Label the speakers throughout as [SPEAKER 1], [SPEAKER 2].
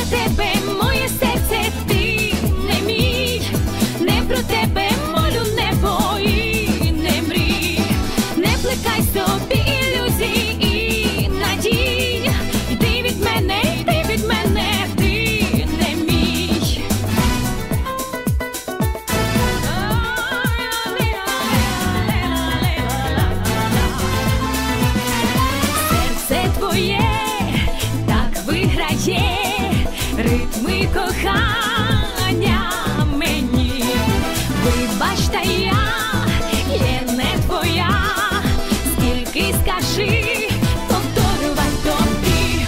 [SPEAKER 1] тебе моє серце, ти не мій, не про тебе молю небо і не мрій, не плекай собі ілюзій і надій, йди від мене, ти не мій. Серце твоє так виграє ритми кохання мені. Вибач, та я є не твоя, скільки скажи, повторювать тобі.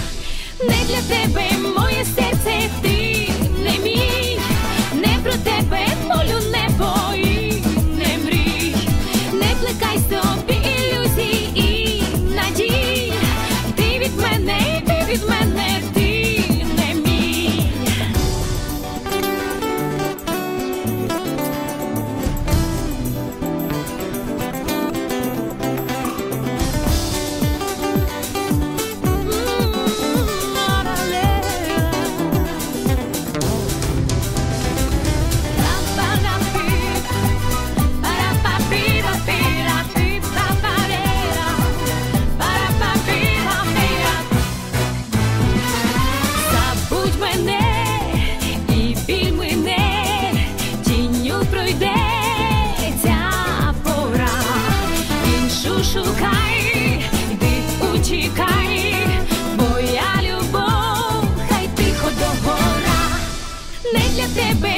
[SPEAKER 1] Не для тебе моє серце, ти не мій, не про тебе молю небо і не мрій, не плекай собі ілюзій і надій, ти від мене, ти не мій. Забудь мене, і біль мине, тінню пройде ця пора. Іншу шукай, йди утікай, твоя любов хай тихо догора. Не для тебе